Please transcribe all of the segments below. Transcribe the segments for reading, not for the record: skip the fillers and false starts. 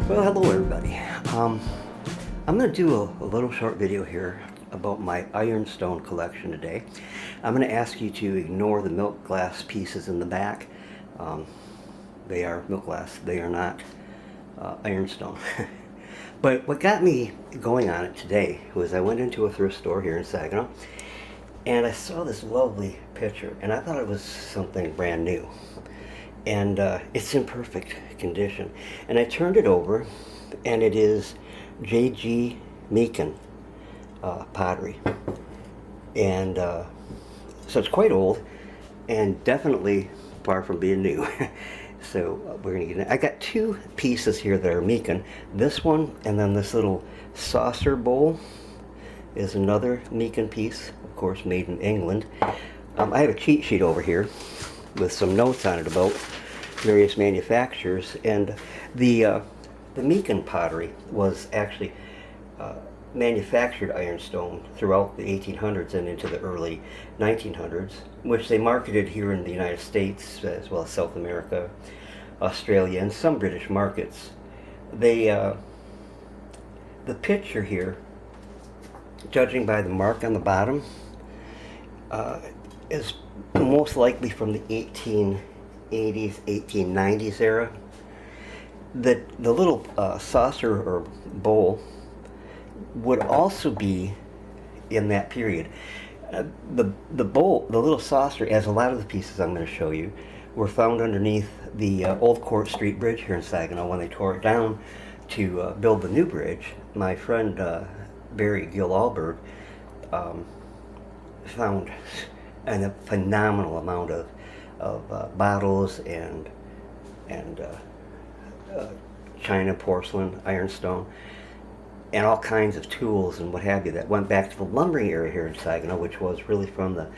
Well, hello everybody. I'm going to do a little short video here about my Ironstone collection today. I'm going to ask you to ignore the milk glass pieces in the back. They are milk glass. They are not Ironstone. But what got me going on it today was I went into a thrift store here in Saginaw and I saw this lovely picture and I thought it was something brand new. And it's in perfect condition. And I turned it over, and it is J.G. Meakin pottery. And so it's quite old, and definitely far from being new. So we're going to get in. I got two pieces here that are Meakin. This one, and then this little saucer bowl is another Meakin piece, of course made in England. I have a cheat sheet over here with some notes on it about various manufacturers, and the Meakin pottery was actually manufactured Ironstone throughout the 1800s and into the early 1900s, which they marketed here in the United States as well as South America, Australia, and some British markets. The picture here, judging by the mark on the bottom, is most likely from the 1880s, 1890s era. The little saucer or bowl would also be in that period. The bowl, the little saucer, as a lot of the pieces I'm going to show you, were found underneath the old Court Street Bridge here in Saginaw when they tore it down to build the new bridge. My friend Barry Gill found a phenomenal amount of bottles and china, porcelain, ironstone, and all kinds of tools and what have you that went back to the lumbering era here in Saginaw, which was really from the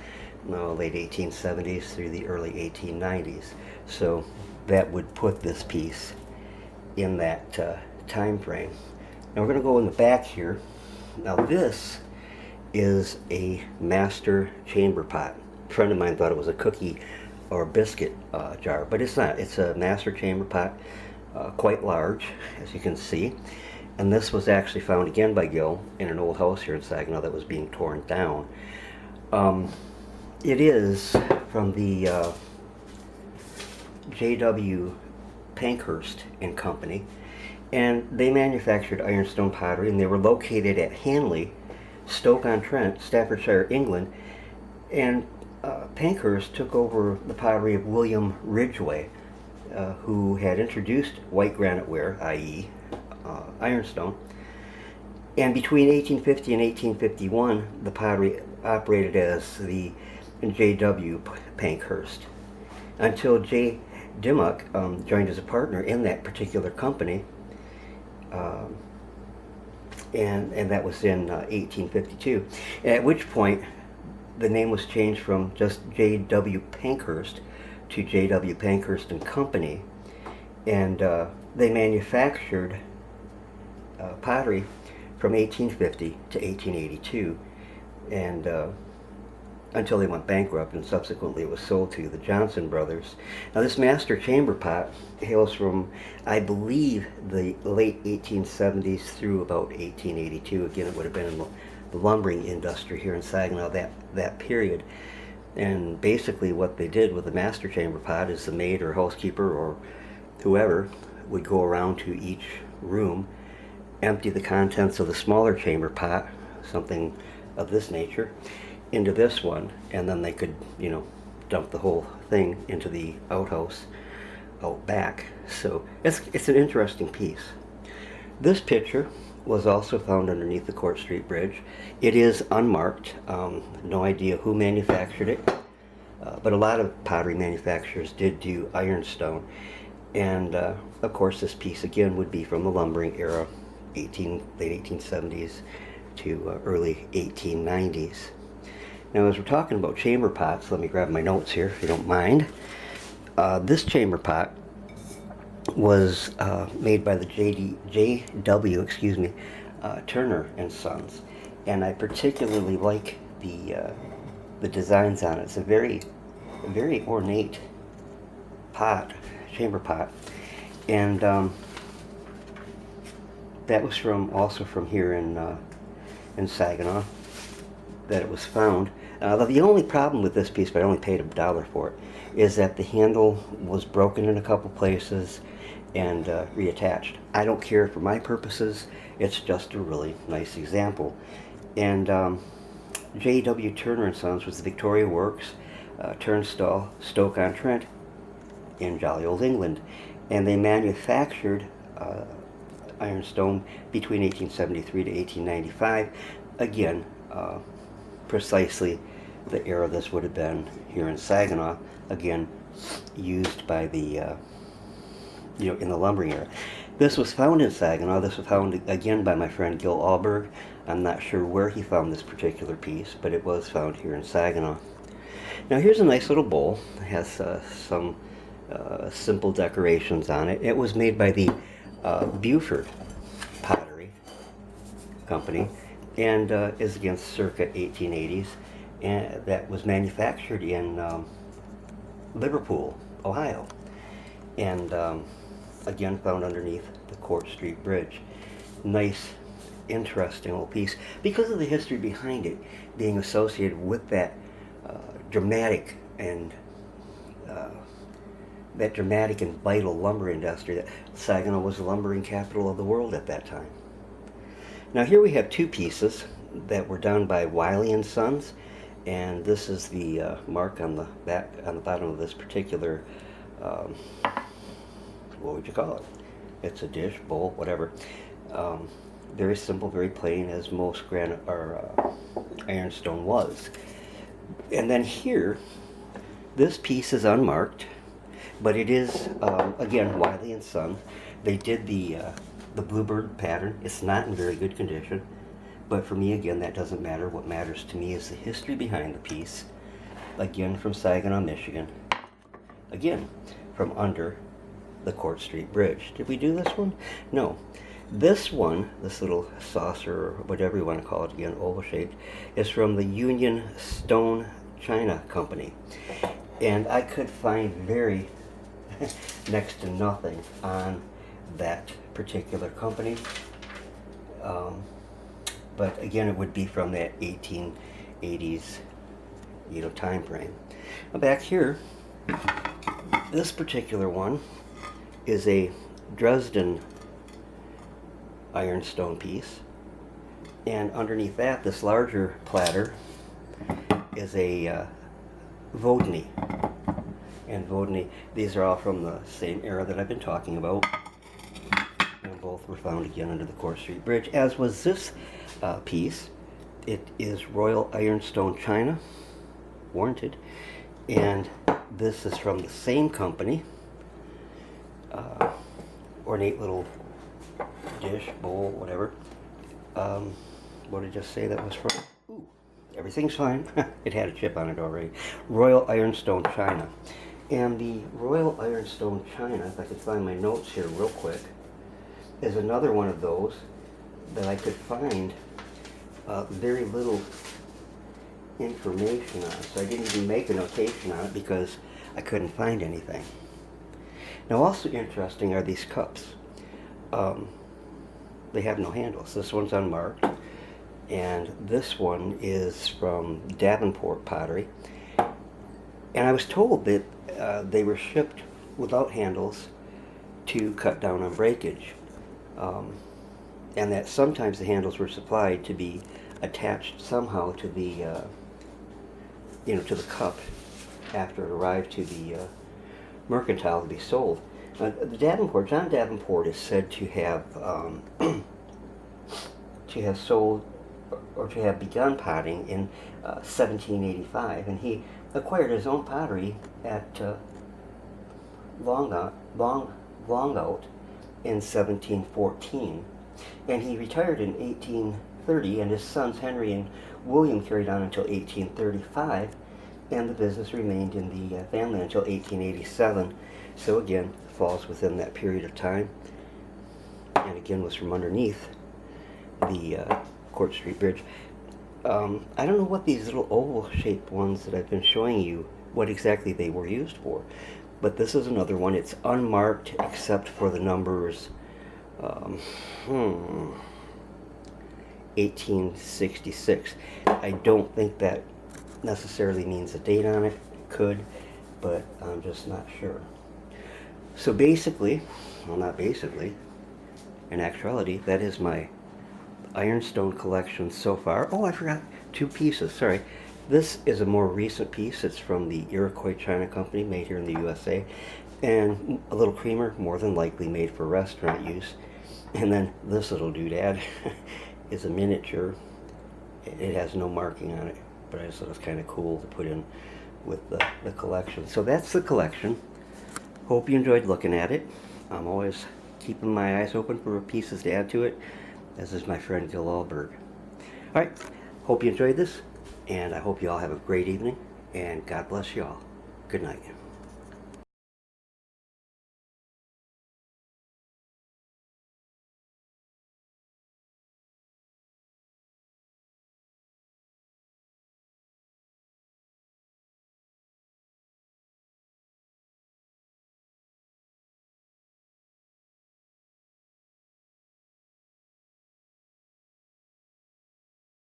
late 1870s through the early 1890s. So that would put this piece in that time frame. Now we're going to go in the back here. Now this is a master chamber pot. A friend of mine thought it was a cookie or biscuit jar, but it's not. It's a master chamber pot, quite large, as you can see. And this was actually found again by Gil in an old house here in Saginaw that was being torn down. It is from the J.W. Pankhurst and Company, and they manufactured ironstone pottery, and they were located at Hanley, Stoke-on-Trent, Staffordshire, England. And Pankhurst took over the pottery of William Ridgway, who had introduced white granite ware, i.e. Ironstone. And between 1850 and 1851, the pottery operated as the J.W. Pankhurst, until J. Dimmock joined as a partner in that particular company, and that was in 1852, at which point the name was changed from just J.W. Pankhurst to J.W. Pankhurst and Company, and they manufactured pottery from 1850 to 1882, and until they went bankrupt, and subsequently it was sold to the Johnson brothers. Now this master chamber pot hails from, I believe, the late 1870s through about 1882. Again, it would have been in the lumbering industry here in Saginaw that period. And basically what they did with the master chamber pot is the maid or housekeeper or whoever would go around to each room, empty the contents of the smaller chamber pot, something of this nature, into this one, and then they could, dump the whole thing into the outhouse out back. So it's an interesting piece. This picture was also found underneath the Court Street Bridge. It is unmarked. No idea who manufactured it, but a lot of pottery manufacturers did do ironstone. And of course this piece again would be from the lumbering era, late 1870s to early 1890s. Now as we're talking about chamber pots, let me grab my notes here if you don't mind. This chamber pot was made by the J.W. Turner and Sons, and I particularly like the designs on it. It's a very ornate pot, chamber pot, and that was also from here in Saginaw that it was found. The only problem with this piece, but I only paid $1 for it, is that the handle was broken in a couple places and reattached. I don't care for my purposes. It's just a really nice example. And J.W. Turner & Sons was the Victoria Works, Turnstall, Stoke-on-Trent, in jolly old England. And they manufactured Ironstone between 1873 to 1895. Again, precisely the era this would have been here in Saginaw. Again, used by the, in the lumbering era. This was found in Saginaw. This was found again by my friend Gil Alberg. I'm not sure where he found this particular piece, but it was found here in Saginaw. Now here's a nice little bowl. It has some simple decorations on it. It was made by the Beaufort Pottery Company, and is again circa 1880s, and that was manufactured in Liverpool, Ohio, and again found underneath the Court Street Bridge. Nice, interesting little piece because of the history behind it being associated with that dramatic and vital lumber industry. That Saginaw was the lumbering capital of the world at that time. Now here we have two pieces that were done by Wiley & Sons, and this is the mark on the back, on the bottom of this particular, what would you call it? It's a dish, bowl, whatever. Very simple, very plain, as most granite or ironstone was. And then here, this piece is unmarked, but it is again Wiley & Son. They did the bluebird pattern. It's not in very good condition, but for me, again, that doesn't matter. What matters to me is the history behind the piece. Again, from Saginaw, Michigan. Again, from under the Court Street Bridge. Did we do this one? No. This one, this little saucer, or whatever you want to call it, again, oval shaped, is from the Union Stone China Company. And I could find very next to nothing on that particular company. But again, it would be from that 1880s, time frame. Now back here, this particular one is a Dresden ironstone piece, and underneath that, this larger platter is a Vodny. And Vodny, these are all from the same era that I've been talking about, and both were found again under the Court Street Bridge, as was this piece. It is Royal Ironstone China, warranted, and this is from the same company. Ornate little dish, bowl, whatever. What did I just say that was from? Ooh, everything's fine. It had a chip on it already. Royal Ironstone China. And the Royal Ironstone China, if I could find my notes here real quick, is another one of those that I could find very little information on. So I didn't even make a notation on it because I couldn't find anything. Now also interesting are these cups. They have no handles. This one's unmarked, and this one is from Davenport Pottery. And I was told that they were shipped without handles to cut down on breakage, and that sometimes the handles were supplied to be attached somehow to the to the cup after it arrived to the mercantile to be sold. The John Davenport is said to have sold or to have begun potting in 1785, and he acquired his own pottery at Longout in 1714, and he retired in 1830, and his sons Henry and William carried on until 1835, and the business remained in the family until 1887. So again, falls within that period of time, and again was from underneath the Court Street Bridge. I don't know what these little oval-shaped ones that I've been showing you, what exactly they were used for, but this is another one. It's unmarked except for the numbers Um, hmm, 1866. I don't think that necessarily means a date on it. It could, but I'm just not sure. So basically, well, not basically, in actuality, that is my Ironstone collection so far. Oh, I forgot two pieces, sorry. This is a more recent piece. It's from the Iroquois China Company, made here in the USA. And a little creamer, more than likely made for restaurant use. And then this little doodad is a miniature. It has no marking on it, but I just thought it was kind of cool to put in with the collection. So that's the collection. Hope you enjoyed looking at it. I'm always keeping my eyes open for pieces to add to it, as is my friend Gil Alberg. Alright, hope you enjoyed this, and I hope you all have a great evening, and God bless you all. Good night.